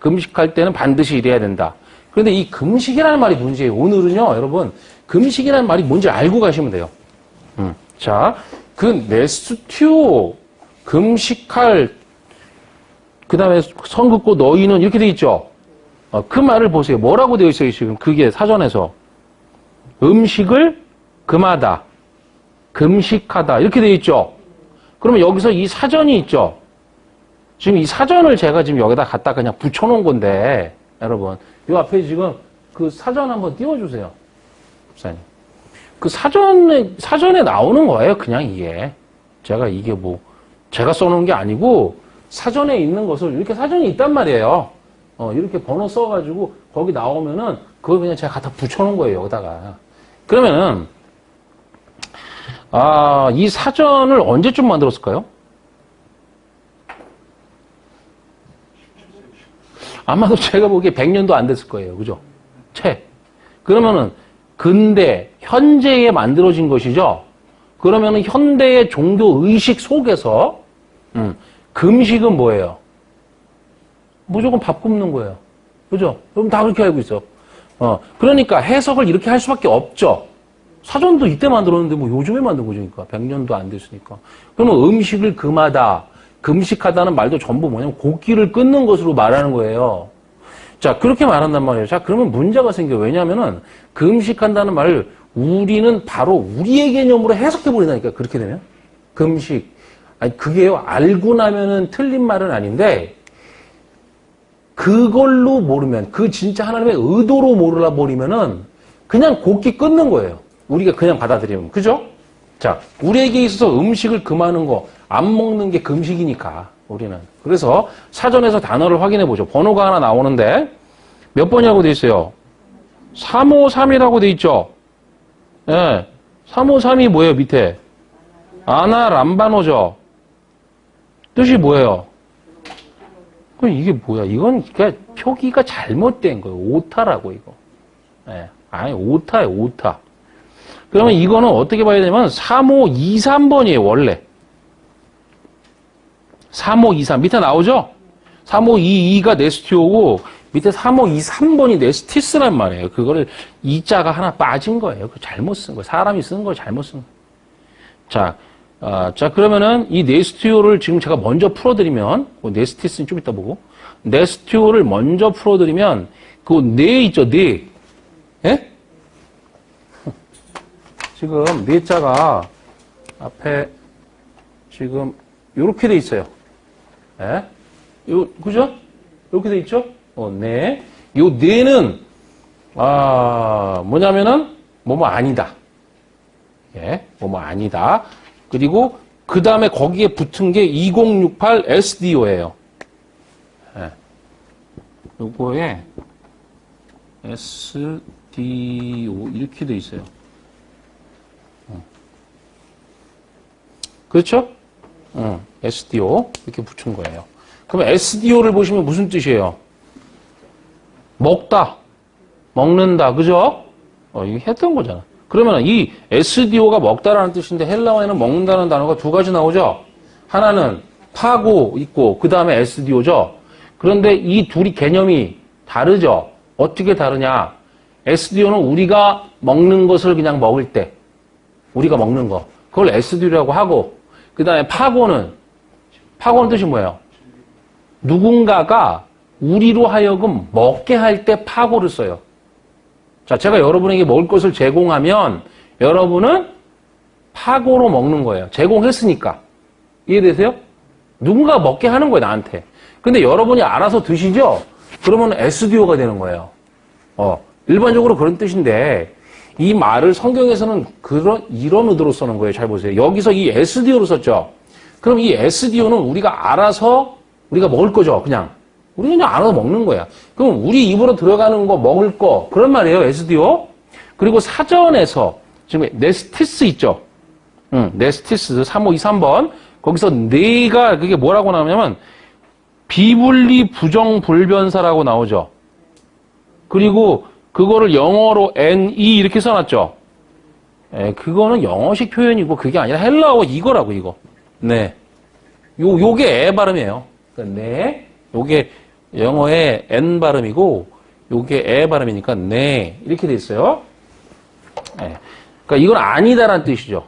금식할 때는 반드시 이래야 된다. 그런데 이 금식이라는 말이 문제예요. 오늘은요, 여러분, 금식이라는 말이 뭔지 알고 가시면 돼요. 자, 그 네스티오, 금식할, 그 다음에 선 긋고 너희는 이렇게 돼 있죠? 그 말을 보세요. 뭐라고 되어 있어요, 지금? 그게 사전에서. 음식을 금하다, 금식하다, 이렇게 되어 있죠? 그러면 여기서 이 사전이 있죠? 지금 이 사전을 제가 지금 여기다 갖다 그냥 붙여놓은 건데, 여러분. 이 앞에 지금 그 사전 한번 띄워주세요. 목사님. 그 사전에 나오는 거예요, 그냥 이게. 제가 써놓은 게 아니고, 사전에 있는 것을, 이렇게 사전이 있단 말이에요. 이렇게 번호 써가지고, 거기 나오면은, 그걸 그냥 제가 갖다 붙여놓은 거예요, 여기다가. 그러면은, 이 사전을 언제쯤 만들었을까요? 아마도 제가 보기에 100년도 안 됐을 거예요. 그죠? 그러면은, 근대, 현재에 만들어진 것이죠? 그러면은 현대의 종교 의식 속에서, 금식은 뭐예요? 무조건 밥 굶는 거예요. 그죠? 여러분 다 그렇게 알고 있어. 그러니까 해석을 이렇게 할 수밖에 없죠. 사전도 이때 만들었는데 뭐 요즘에 만든 거죠. 그러니까 100년도 안 됐으니까. 그러면 음식을 금하다, 금식하다는 말도 전부 뭐냐면 고기를 끊는 것으로 말하는 거예요. 자, 그렇게 말한단 말이에요. 자, 그러면 문제가 생겨요. 왜냐하면은 금식한다는 말을 우리는 바로 우리의 개념으로 해석해버린다니까. 그렇게 되면. 금식. 아니, 그게요. 알고 나면은 틀린 말은 아닌데 그걸로 모르면, 그 진짜 하나님의 의도로 몰라버리면은 그냥 고기 끊는 거예요. 우리가 그냥 받아들이면. 그죠? 자, 우리에게 있어서 음식을 금하는 거, 안 먹는 게 금식이니까, 우리는. 그래서 사전에서 단어를 확인해 보죠. 번호가 하나 나오는데, 몇 번이라고 돼 있어요? 353이라고 돼 있죠? 예. 353이 뭐예요, 밑에? 아나 람바노죠? 뜻이 뭐예요? 그럼 이게 뭐야? 이건 그러니까 표기가 잘못된 거예요. 오타라고, 이거. 예. 아니, 오타예요, 오타. 그러면 이거는 어떻게 봐야 되냐면 3523번이에요, 원래. 3523. 밑에 나오죠? 3522가 네스티오고 밑에 3523번이 네스티스란 말이에요. 그거를 이자가 하나 빠진 거예요. 그 잘못 쓴 거예요. 사람이 쓴 걸 잘못 쓴 거예요. 자, 그러면은 이 네스티오를 지금 제가 먼저 풀어드리면, 네스티스는 좀 이따 보고, 네스티오를 먼저 풀어드리면, 그 네 있죠, 네. 예? 지금 네 자가 앞에 지금 요렇게 돼 있어요. 예? 그죠? 이렇게 돼 있죠? 네. 요 네는 뭐냐면은 뭐뭐 아니다. 예, 뭐뭐 아니다. 그리고 그 다음에 거기에 붙은 게 2068 SDO예요. 예. 요거에 SDO 이렇게 돼 있어요. 그렇죠? SDO 이렇게 붙인 거예요. 그럼 SDO를 보시면 무슨 뜻이에요? 먹다, 먹는다, 그죠? 이거 했던 거잖아. 그러면 이 SDO가 먹다라는 뜻인데 헬라어에는 먹는다는 단어가 두 가지 나오죠? 하나는 파고 있고 그 다음에 SDO죠? 그런데 이 둘이 개념이 다르죠? 어떻게 다르냐? SDO는 우리가 먹는 것을 그냥 먹을 때 우리가 먹는 거 그걸 SDO라고 하고 그 다음에 파고는 뜻이 뭐예요? 누군가가 우리로 하여금 먹게 할 때 파고를 써요. 자, 제가 여러분에게 먹을 것을 제공하면 여러분은 파고로 먹는 거예요. 제공했으니까. 이해되세요? 누군가 먹게 하는 거예요, 나한테. 근데 여러분이 알아서 드시죠? 그러면 SDO가 되는 거예요. 일반적으로 그런 뜻인데 이 말을 성경에서는 이런 의도로 쓰는 거예요. 잘 보세요. 여기서 이 SDO로 썼죠? 그럼 이 SDO는 우리가 알아서 우리가 먹을 거죠, 그냥. 우리 그냥 알아서 먹는 거야. 그럼 우리 입으로 들어가는 거, 먹을 거, 그런 말이에요, SDO. 그리고 사전에서, 지금 네스티스 있죠? 네스티스 3523번. 거기서 네가 그게 뭐라고 나오냐면, 비분리 부정불변사라고 나오죠. 그리고 그거를 영어로 NE 이렇게 써놨죠. 그거는 영어식 표현이고, 그게 아니라 헬라어 이거라고, 이거. 네. 요게 애 발음이에요. 그러니까 네. 요게 영어의 N 발음이고 요게 에 발음이니까 네 이렇게 돼 있어요. 네. 그러니까 이건 아니다라는 뜻이죠.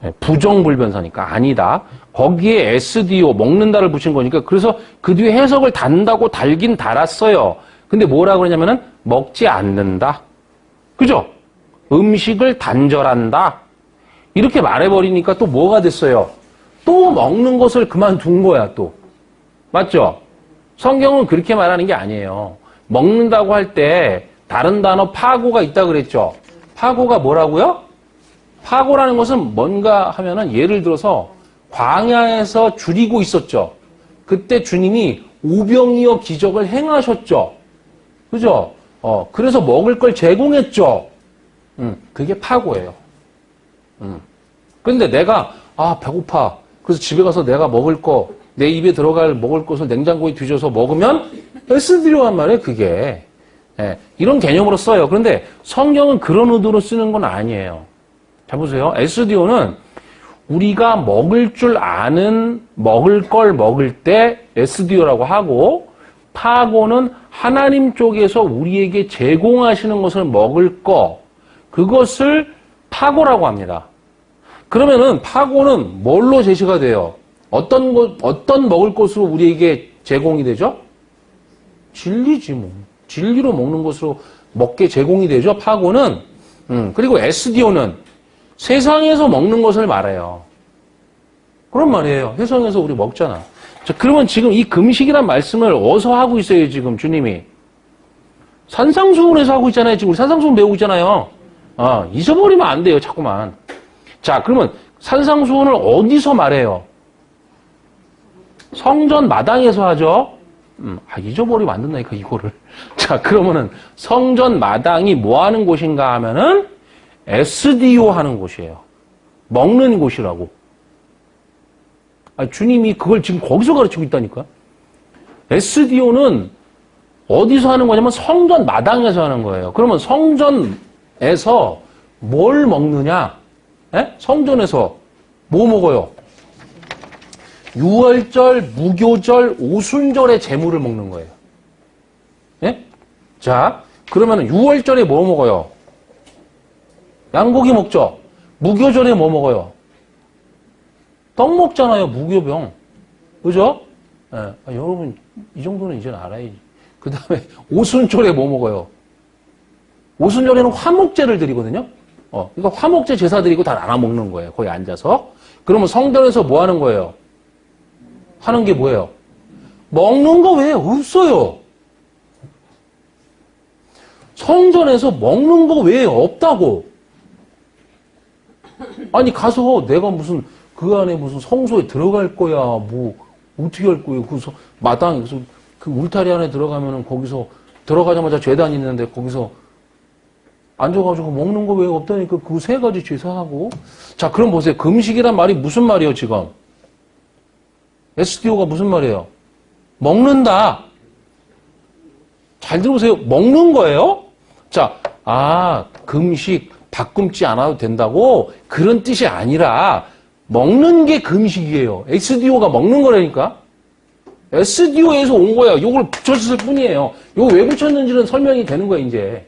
네. 부정불변사니까 아니다. 거기에 SDO 먹는다를 붙인 거니까 그래서 그 뒤에 해석을 단다고 달긴 달았어요. 근데 뭐라고 그러냐면은 먹지 않는다. 그죠? 음식을 단절한다. 이렇게 말해버리니까 또 뭐가 됐어요? 또 먹는 것을 그만둔 거야 또. 맞죠? 성경은 그렇게 말하는 게 아니에요. 먹는다고 할 때 다른 단어 파고가 있다 그랬죠. 파고가 뭐라고요? 파고라는 것은 뭔가 하면은 예를 들어서 광야에서 줄이고 있었죠. 그때 주님이 오병이어 기적을 행하셨죠. 그죠? 그래서 먹을 걸 제공했죠. 그게 파고예요. 그런데 내가 배고파. 그래서 집에 가서 내가 먹을 거, 내 입에 들어갈 먹을 것을 냉장고에 뒤져서 먹으면 SDO란 말이에요, 그게. 예, 이런 개념으로 써요. 그런데 성경은 그런 의도로 쓰는 건 아니에요. 자, 보세요. SDO는 우리가 먹을 줄 아는 먹을 걸 먹을 때 SDO라고 하고, 파고는 하나님 쪽에서 우리에게 제공하시는 것을 먹을 거, 그것을 파고라고 합니다. 그러면은 파고는 뭘로 제시가 돼요? 어떤 먹을 것으로 우리에게 제공이 되죠? 진리지 뭐. 진리로 먹는 것으로 먹게 제공이 되죠, 파고는. 그리고 SDO는 세상에서 먹는 것을 말해요. 그런 말이에요. 세상에서 우리 먹잖아. 자, 그러면 지금 이 금식이란 말씀을 어디서 하고 있어요, 지금 주님이? 산상수훈에서 하고 있잖아요. 지금 우리 산상수훈 배우고 있잖아요. 잊어버리면 안 돼요, 자꾸만. 자, 그러면 산상수훈을 어디서 말해요? 성전 마당에서 하죠? 잊어버리면 안 된다니까, 이거를. 자, 그러면은 성전 마당이 뭐 하는 곳인가 하면은 SDO 하는 곳이에요. 먹는 곳이라고. 주님이 그걸 지금 거기서 가르치고 있다니까. SDO는 어디서 하는 거냐면 성전 마당에서 하는 거예요. 그러면 성전에서 뭘 먹느냐? 예? 성전에서 뭐 먹어요? 유월절, 무교절, 오순절의 제물을 먹는 거예요. 예? 자, 그러면 유월절에 뭐 먹어요? 양고기 먹죠? 무교절에 뭐 먹어요? 떡 먹잖아요, 무교병. 그죠? 예. 여러분, 이 정도는 이제는 알아야지. 그 다음에 오순절에 뭐 먹어요? 오순절에는 화목제를 드리거든요? 그러니까 화목제 제사 드리고 다 나눠 먹는 거예요. 거기 앉아서. 그러면 성전에서 뭐 하는 거예요? 하는 게 뭐예요? 먹는 거 왜 없어요? 성전에서 먹는 거 왜 없다고? 아니, 가서 내가 무슨 그 안에 무슨 성소에 들어갈 거야. 뭐, 어떻게 할 거예요? 그 마당, 그 울타리 안에 들어가면은 거기서 들어가자마자 죄단 있는데 거기서 앉아가지고 먹는 거 왜 없다니까 그 세 가지 제사하고. 자, 그럼 보세요. 금식이란 말이 무슨 말이에요, 지금? SDO가 무슨 말이에요? 먹는다. 잘 들어보세요. 먹는 거예요? 자, 금식, 밥 굶지 않아도 된다고? 그런 뜻이 아니라, 먹는 게 금식이에요. SDO가 먹는 거라니까? SDO에서 온 거야. 이걸 붙였을 뿐이에요. 이거 왜 붙였는지는 설명이 되는 거야, 이제.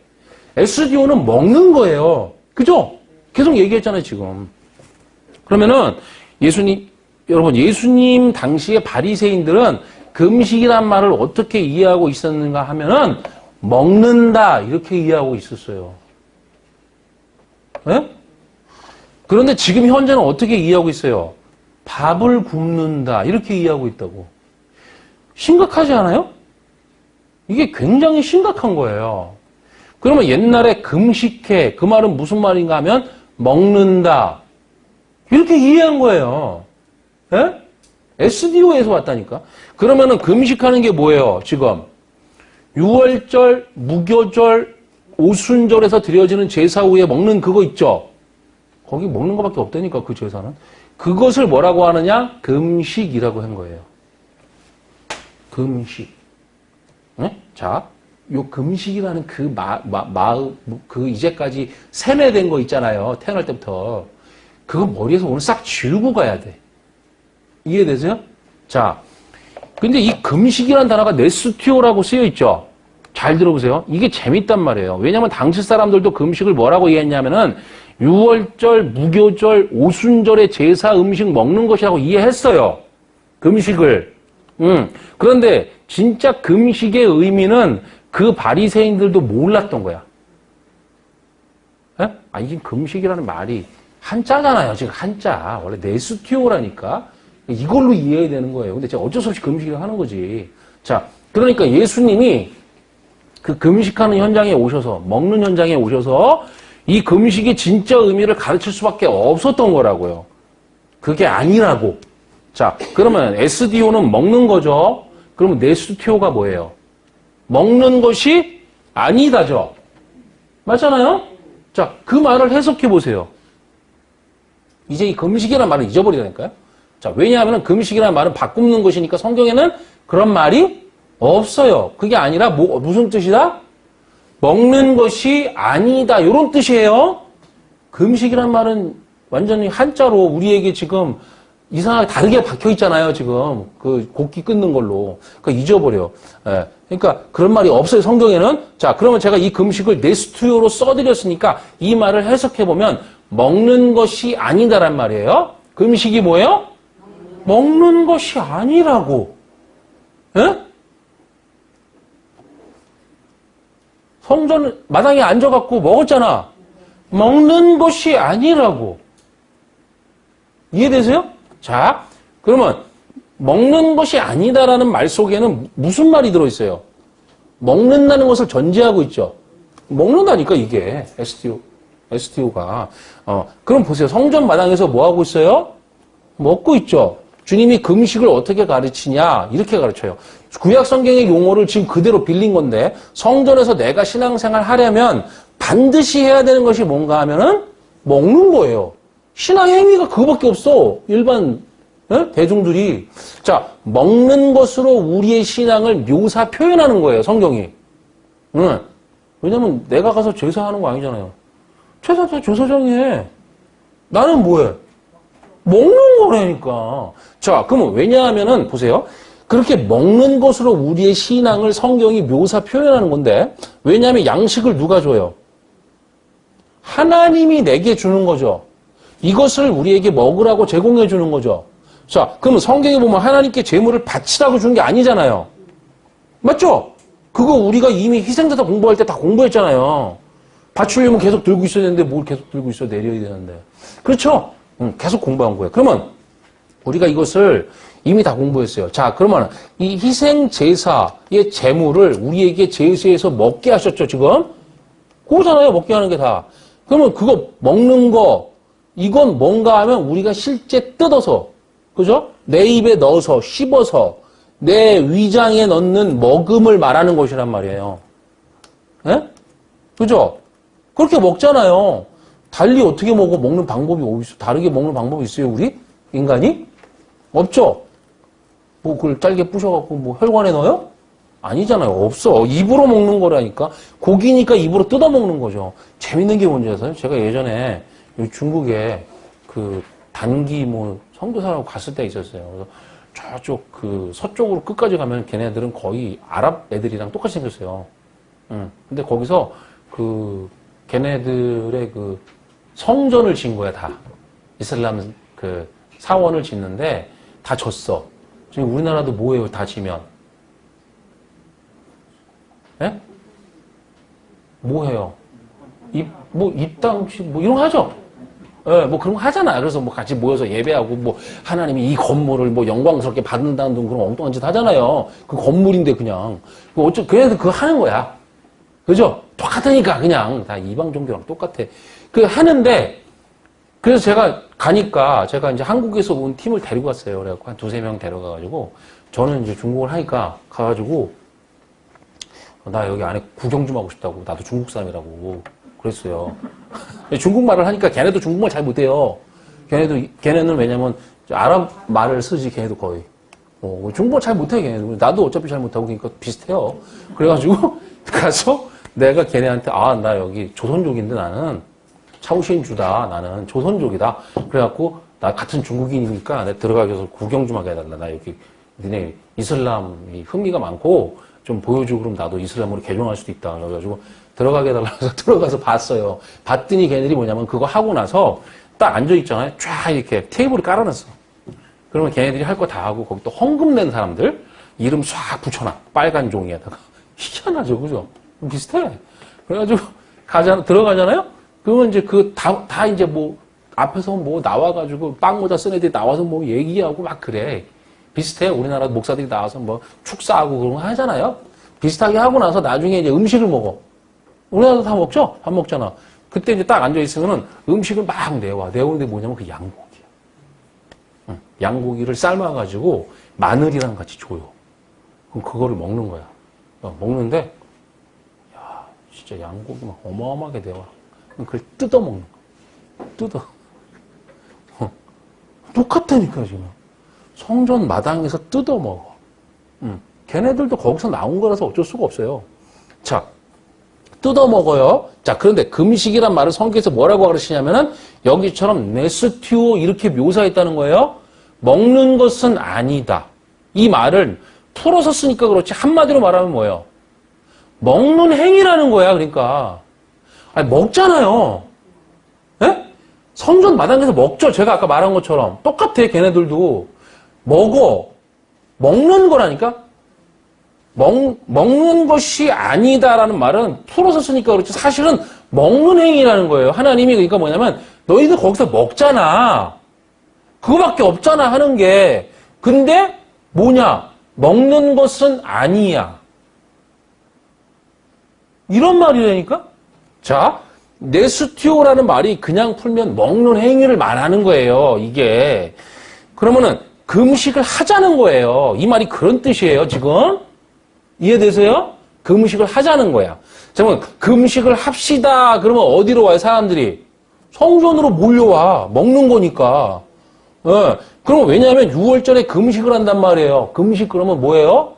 SDO는 먹는 거예요. 그죠? 계속 얘기했잖아요, 지금. 그러면은, 여러분, 예수님 당시의 바리새인들은 금식이란 말을 어떻게 이해하고 있었는가 하면은, 먹는다, 이렇게 이해하고 있었어요. 네? 그런데 지금 현재는 어떻게 이해하고 있어요? 밥을 굶는다, 이렇게 이해하고 있다고. 심각하지 않아요? 이게 굉장히 심각한 거예요. 그러면 옛날에 금식해, 그 말은 무슨 말인가 하면 먹는다. 이렇게 이해한 거예요. 예? SDO에서 왔다니까. 그러면은 금식하는 게 뭐예요, 지금? 유월절, 무교절, 오순절에서 드려지는 제사 후에 먹는 그거 있죠? 거기 먹는 거밖에 없다니까, 그 제사는. 그것을 뭐라고 하느냐? 금식이라고 한 거예요. 금식. 네? 자, 요 금식이라는 그 이제까지 세뇌된 거 있잖아요. 태어날 때부터. 그거 머리에서 오늘 싹 지우고 가야 돼. 이해되세요? 자, 근데 이 금식이라는 단어가 네스티오라고 쓰여 있죠. 잘 들어보세요. 이게 재밌단 말이에요. 왜냐면 당시 사람들도 금식을 뭐라고 이해했냐면은 유월절, 무교절, 오순절에 제사 음식 먹는 것이라고 이해했어요. 금식을. 그런데 진짜 금식의 의미는 그 바리새인들도 몰랐던 거야. 에? 아, 이게 금식이라는 말이 한자잖아요. 지금 한자. 원래 네스티오라니까. 이걸로 이해해야 되는 거예요. 근데 제가 어쩔 수 없이 금식을 하는 거지. 자, 그러니까 예수님이 그 금식하는 현장에 오셔서, 먹는 현장에 오셔서 이 금식의 진짜 의미를 가르칠 수밖에 없었던 거라고요. 그게 아니라고. 자, 그러면 SDO는 먹는 거죠. 그러면 네스티오가 뭐예요? 먹는 것이 아니다죠. 맞잖아요? 자, 그 말을 해석해 보세요. 이제 이 금식이라는 말을 잊어버리라니까요. 자, 왜냐하면 금식이라는 말은 바꾸는 것이니까 성경에는 그런 말이 없어요. 그게 아니라 무슨 뜻이다? 먹는 것이 아니다. 이런 뜻이에요. 금식이란 말은 완전히 한자로 우리에게 지금 이상하게 다르게 박혀 있잖아요. 지금 그 곡기 끊는 걸로. 그러니까 잊어버려. 예. 그러니까 그런 말이 없어요. 성경에는. 자, 그러면 제가 이 금식을 네스티오로 써드렸으니까 이 말을 해석해 보면 먹는 것이 아니다란 말이에요. 금식이 뭐예요? 먹는 것이 아니라고. 예? 성전 마당에 앉아갖고 먹었잖아. 먹는 것이 아니라고. 이해되세요? 자, 그러면 먹는 것이 아니다라는 말 속에는 무슨 말이 들어있어요? 먹는다는 것을 전제하고 있죠. 먹는다니까 이게 STO가. 그럼 보세요. 성전 마당에서 뭐 하고 있어요? 먹고 있죠. 주님이 금식을 어떻게 가르치냐? 이렇게 가르쳐요. 구약 성경의 용어를 지금 그대로 빌린 건데 성전에서 내가 신앙생활 하려면 반드시 해야 되는 것이 뭔가 하면은 먹는 거예요. 신앙 행위가 그거밖에 없어. 일반 대중들이. 자, 먹는 것으로 우리의 신앙을 묘사 표현하는 거예요. 성경이. 왜냐면 내가 가서 제사하는 거 아니잖아요. 제사 다 제사장이 해. 나는 뭐해? 먹는 거라니까. 자, 그러면 왜냐하면은 보세요. 그렇게 먹는 것으로 우리의 신앙을 성경이 묘사 표현하는 건데 왜냐하면 양식을 누가 줘요? 하나님이 내게 주는 거죠. 이것을 우리에게 먹으라고 제공해 주는 거죠. 자, 그러면 성경에 보면 하나님께 제물을 바치라고 주는 게 아니잖아요. 맞죠? 그거 우리가 이미 희생자다 공부할 때 다 공부했잖아요. 바치려면 계속 들고 있어야 되는데 뭘 계속 들고 있어 내려야 되는데. 그렇죠? 계속 공부한 거예요. 그러면 우리가 이것을 이미 다 공부했어요. 자, 그러면 이 희생 제사의 제물을 우리에게 제수해서 먹게 하셨죠, 지금? 그거잖아요, 먹게 하는 게 다. 그러면 그거 먹는 거, 이건 뭔가 하면 우리가 실제 뜯어서, 그죠? 내 입에 넣어서, 씹어서, 내 위장에 넣는 먹음을 말하는 것이란 말이에요. 예? 그죠? 그렇게 먹잖아요. 달리 어떻게 먹는 방법이 어디 있어? 다르게 먹는 방법이 있어요, 우리? 인간이? 없죠? 뭐, 그걸 짧게 부셔갖고, 뭐, 혈관에 넣어요? 아니잖아요. 없어. 입으로 먹는 거라니까. 고기니까 입으로 뜯어 먹는 거죠. 재밌는 게 뭔지 아세요? 제가 예전에 중국에 그 단기 선교사라고 갔을 때 있었어요. 그래서 저쪽 서쪽으로 끝까지 가면 걔네들은 거의 아랍 애들이랑 똑같이 생겼어요. 근데 거기서 걔네들의 성전을 지은 거야, 다. 이슬람 사원을 짓는데 다 졌어. 지금 우리나라도 뭐예요, 다 지면? 예? 뭐 해요? 입당식, 이런 거 하죠? 예, 그런 거 하잖아. 그래서 같이 모여서 예배하고, 하나님이 이 건물을 영광스럽게 받는다는 등 그런 엉뚱한 짓 하잖아요. 그 건물인데, 그냥. 걔네들 그거 하는 거야. 그죠? 똑같으니까, 그냥. 다 이방 종교랑 똑같아. 하는데, 그래서 제가 가니까, 제가 이제 한국에서 온 팀을 데리고 갔어요. 그래갖고 한 2-3명 데려가가지고, 저는 이제 중국을 하니까, 가가지고, 나 여기 안에 구경 좀 하고 싶다고. 나도 중국 사람이라고. 그랬어요. 중국말을 하니까 걔네도 중국말 잘 못해요. 걔네는 왜냐면 아랍 말을 쓰지, 걔네도 거의. 중국말 잘 못해, 걔네도. 나도 어차피 잘 못하고, 그러니까 비슷해요. 그래가지고, 가서 내가 걔네한테, 나 여기 조선족인데 나는 차오신주다. 나는 조선족이다. 그래갖고, 나 같은 중국인이니까 내가 들어가기 위해서 구경 좀 하게 해달라. 나 여기, 니네 이슬람이 흥미가 많고 좀 보여주고 그럼 나도 이슬람으로 개종할 수도 있다. 그래가지고 들어가게 해달라고 들어가서 봤어요. 봤더니 걔네들이 뭐냐면 그거 하고 나서 딱 앉아있잖아요. 쫙 이렇게 테이블을 깔아놨어. 그러면 걔네들이 할 거 다 하고 거기 또 헌금 낸 사람들 이름 싹 붙여놔. 빨간 종이에다가. 희한하죠. 그죠? 비슷해. 그래가지고 들어가잖아요? 그러면 이제 다 이제 뭐 앞에서 뭐 나와가지고 빵 모자 쓴 애들이 나와서 뭐 얘기하고 막 그래. 비슷해. 우리나라 목사들이 나와서 뭐 축사하고 그런 거 하잖아요? 비슷하게 하고 나서 나중에 이제 음식을 먹어. 우리나라도 다 먹죠? 밥 먹잖아. 그때 이제 딱 앉아있으면은 음식을 막 내와. 내오는데 뭐냐면 그 양고기야. 양고기를 삶아가지고 마늘이랑 같이 줘요. 그럼 그거를 먹는 거야. 먹는데, 야, 진짜 양고기 막 어마어마하게 내와. 그럼 그걸 뜯어 먹는 거야. 뜯어. 똑같다니까, 지금. 성전 마당에서 뜯어 먹어. 걔네들도 거기서 나온 거라서 어쩔 수가 없어요. 자, 뜯어 먹어요. 자, 그런데 금식이란 말을 성경에서 뭐라고 가르치냐면은 여기처럼 네스티오 이렇게 묘사했다는 거예요. 먹는 것은 아니다. 이 말을 풀어서 쓰니까 그렇지 한마디로 말하면 뭐예요? 먹는 행위라는 거야. 그러니까 아니 먹잖아요. 예? 성전 마당에서 먹죠. 제가 아까 말한 것처럼 똑같아. 걔네들도 먹는 거라니까. 먹는 것이 아니다라는 말은 풀어서 쓰니까 그렇지 사실은 먹는 행위라는 거예요. 하나님이 그러니까 뭐냐면 너희들 거기서 먹잖아. 그거밖에 없잖아 하는 게. 근데 뭐냐? 먹는 것은 아니야. 이런 말이라니까? 자, 네스티오라는 말이 그냥 풀면 먹는 행위를 말하는 거예요. 이게. 그러면은 금식을 하자는 거예요. 이 말이 그런 뜻이에요. 지금. 이해되세요? 금식을 하자는 거야. 그러면 금식을 합시다. 그러면 어디로 와요, 사람들이? 성전으로 몰려와. 먹는 거니까. 그럼 왜냐하면 6월절에 금식을 한단 말이에요. 금식 그러면 뭐예요?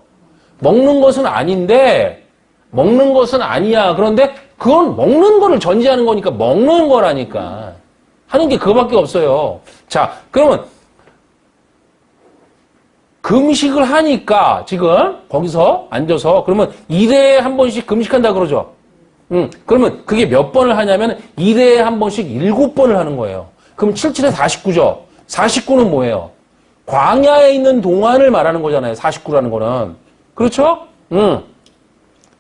먹는 것은 아닌데, 먹는 것은 아니야. 그런데 그건 먹는 거를 전제하는 거니까 먹는 거라니까. 하는 게 그거밖에 없어요. 자, 그러면 금식을 하니까 지금 거기서 앉아서 그러면 1회에 한 번씩 금식한다 그러죠. 그러면 그게 몇 번을 하냐면 1회에 한 번씩 7번을 하는 거예요. 그럼 77에 49죠. 49는 뭐예요? 광야에 있는 동안을 말하는 거잖아요. 49라는 거는. 그렇죠?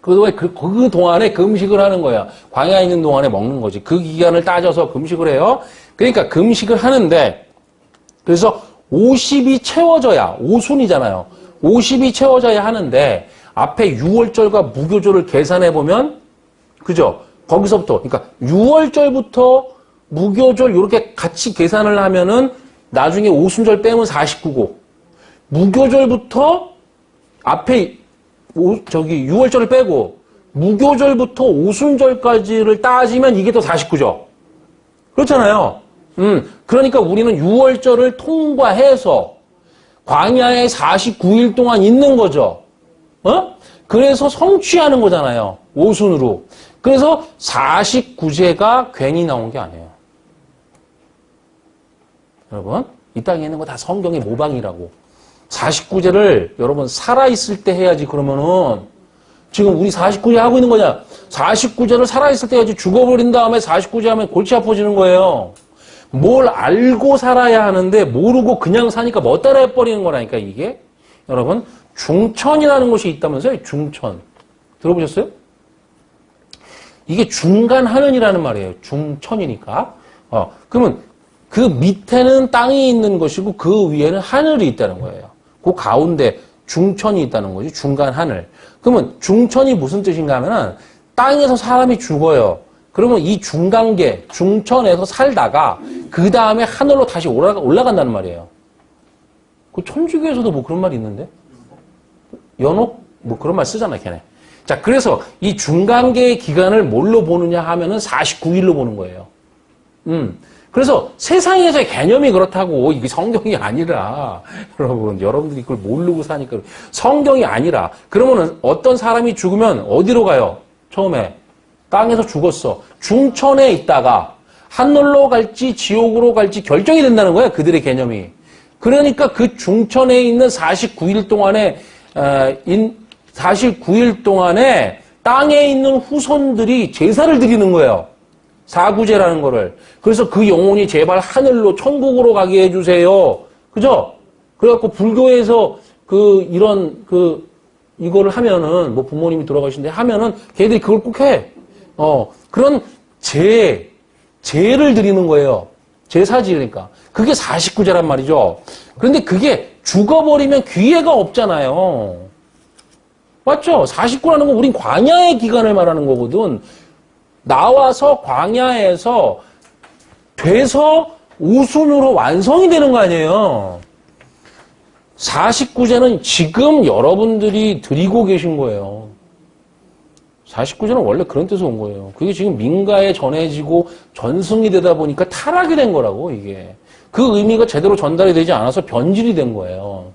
그 동안에 금식을 하는 거야. 광야에 있는 동안에 먹는 거지. 그 기간을 따져서 금식을 해요. 그러니까 금식을 하는데 그래서 50이 채워져야, 오순이잖아요. 50이 채워져야 하는데, 앞에 6월절과 무교절을 계산해보면, 그죠? 거기서부터, 그러니까 6월절부터 무교절 이렇게 같이 계산을 하면은, 나중에 오순절 빼면 49고, 무교절부터 앞에, 6월절을 빼고, 무교절부터 오순절까지를 따지면 이게 또 49죠. 그렇잖아요. 그러니까 우리는 6월절을 통과해서 광야에 49일 동안 있는 거죠. 그래서 성취하는 거잖아요. 오순으로. 그래서 49제가 괜히 나온 게 아니에요. 여러분, 이 땅에 있는 거 다 성경의 모방이라고. 49제를 여러분 살아있을 때 해야지. 그러면은 지금 우리 49제 하고 있는 거냐? 49제를 살아있을 때 해야지. 죽어버린 다음에 49제 하면 골치 아파지는 거예요. 뭘 알고 살아야 하는데 모르고 그냥 사니까 뭐 따라 해버리는 거라니까 이게. 여러분 중천이라는 것이 있다면서요. 중천. 들어보셨어요? 이게 중간하늘이라는 말이에요. 중천이니까. 그러면 그 밑에는 땅이 있는 것이고 그 위에는 하늘이 있다는 거예요. 그 가운데 중천이 있다는 거지. 중간하늘. 그러면 중천이 무슨 뜻인가 하면은 땅에서 사람이 죽어요. 그러면 이 중간계, 중천에서 살다가 그 다음에 하늘로 다시 올라간다는 말이에요. 그 천주교에서도 뭐 그런 말이 있는데? 연옥? 뭐 그런 말 쓰잖아, 걔네. 자, 그래서 이 중간계의 기간을 뭘로 보느냐 하면은 49일로 보는 거예요. 그래서 세상에서의 개념이 그렇다고 이게 성경이 아니라 여러분들이 그걸 모르고 사니까 성경이 아니라 그러면은 어떤 사람이 죽으면 어디로 가요? 처음에 땅에서 죽었어. 중천에 있다가 하늘로 갈지 지옥으로 갈지 결정이 된다는 거야. 그들의 개념이. 그러니까 그 중천에 있는 49일 동안에 49일 동안에 땅에 있는 후손들이 제사를 드리는 거예요. 사구제라는 거를. 그래서 그 영혼이 제발 하늘로 천국으로 가게 해주세요. 그죠? 그래갖고 불교에서 이거를 하면은, 뭐 부모님이 돌아가신데 하면은 걔들이 그걸 꼭 해. 그런 제를 드리는 거예요. 제사지니까. 그게 49제란 말이죠. 그런데 그게 죽어버리면 기회가 없잖아요. 맞죠? 49라는 건 우린 광야의 기간을 말하는 거거든. 나와서 광야에서 돼서 오순으로 완성이 되는 거 아니에요. 49제는 지금 여러분들이 드리고 계신 거예요. 49제는 원래 그런 뜻으로 온 거예요. 그게 지금 민가에 전해지고 전승이 되다 보니까 타락이 된 거라고, 이게. 그 의미가 제대로 전달이 되지 않아서 변질이 된 거예요.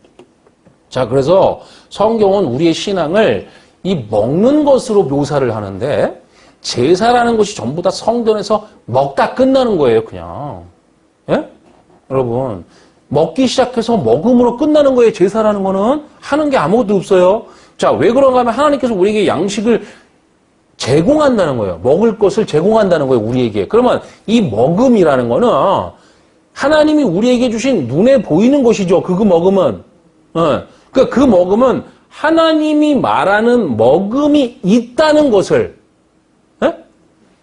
자, 그래서 성경은 우리의 신앙을 이 먹는 것으로 묘사를 하는데, 제사라는 것이 전부 다 성전에서 먹다 끝나는 거예요, 그냥. 예? 여러분, 먹기 시작해서 먹음으로 끝나는 거예요, 제사라는 거는. 하는 게 아무것도 없어요. 자, 왜 그런가 하면 하나님께서 우리에게 양식을 제공한다는 거예요. 먹을 것을 제공한다는 거예요, 우리에게. 그러면 이 먹음이라는 거는 하나님이 우리에게 주신 눈에 보이는 것이죠, 그 먹음은. 그러니까 그 먹음은 하나님이 말하는 먹음이 있다는 것을,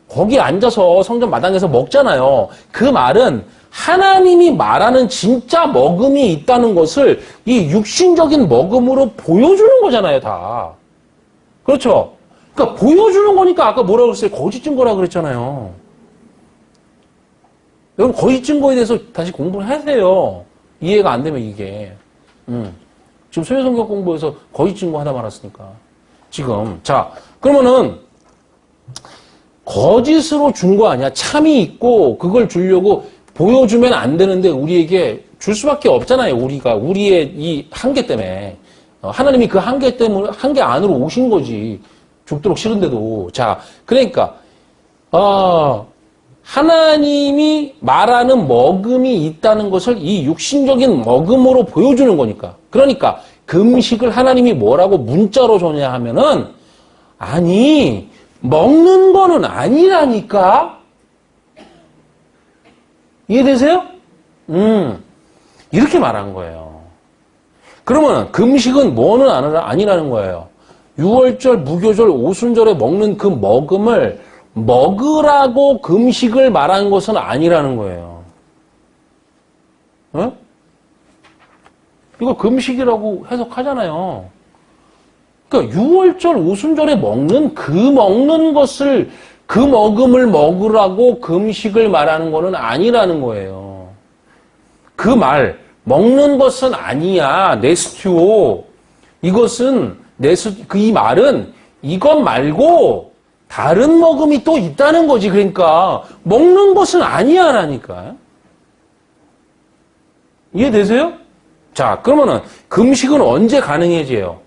거기 앉아서 성전 마당에서 먹잖아요. 그 말은 하나님이 말하는 진짜 먹음이 있다는 것을 이 육신적인 먹음으로 보여주는 거잖아요, 다. 그렇죠? 그러니까 보여주는 거니까 아까 뭐라고 그랬어요? 거짓 증거라 그랬잖아요. 여러분, 거짓 증거에 대해서 다시 공부를 하세요. 이해가 안 되면 이게. 지금 소유성경 공부에서 거짓 증거 하다 말았으니까. 지금. 자, 그러면은 거짓으로 준 거 아니야. 참이 있고 그걸 주려고 보여주면 안 되는데 우리에게 줄 수밖에 없잖아요. 우리의 이 한계 때문에. 하나님이 그 한계 때문에, 한계 안으로 오신 거지. 죽도록 싫은데도. 자, 그러니까, 하나님이 말하는 먹음이 있다는 것을 이 육신적인 먹음으로 보여주는 거니까. 그러니까, 금식을 하나님이 뭐라고 문자로 전해야 하면은, 아니, 먹는 거는 아니라니까? 이해되세요? 이렇게 말한 거예요. 그러면 금식은 뭐는 아니라는 거예요. 6월절, 무교절, 오순절에 먹는 그 먹음을 먹으라고 금식을 말한 것은 아니라는 거예요. 이거 금식이라고 해석하잖아요. 그러니까 6월절, 오순절에 먹는 것을, 그 먹음을 먹으라고 금식을 말하는 거는 아니라는 거예요. 그 말, 먹는 것은 아니야, 네스튜오. 이것은, 이 말은 이것 말고 다른 먹음이 또 있다는 거지. 그러니까, 먹는 것은 아니야라니까. 이해되세요? 자, 그러면은, 금식은 언제 가능해져요?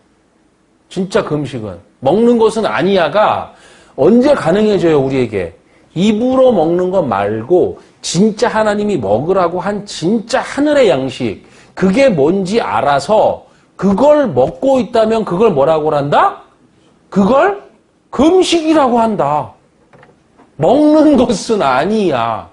진짜 금식은. 먹는 것은 아니야가 언제 가능해져요, 우리에게? 입으로 먹는 것 말고 진짜 하나님이 먹으라고 한 진짜 하늘의 양식, 그게 뭔지 알아서 그걸 먹고 있다면 그걸 뭐라고 한다? 그걸 금식이라고 한다. 먹는 것은 아니야.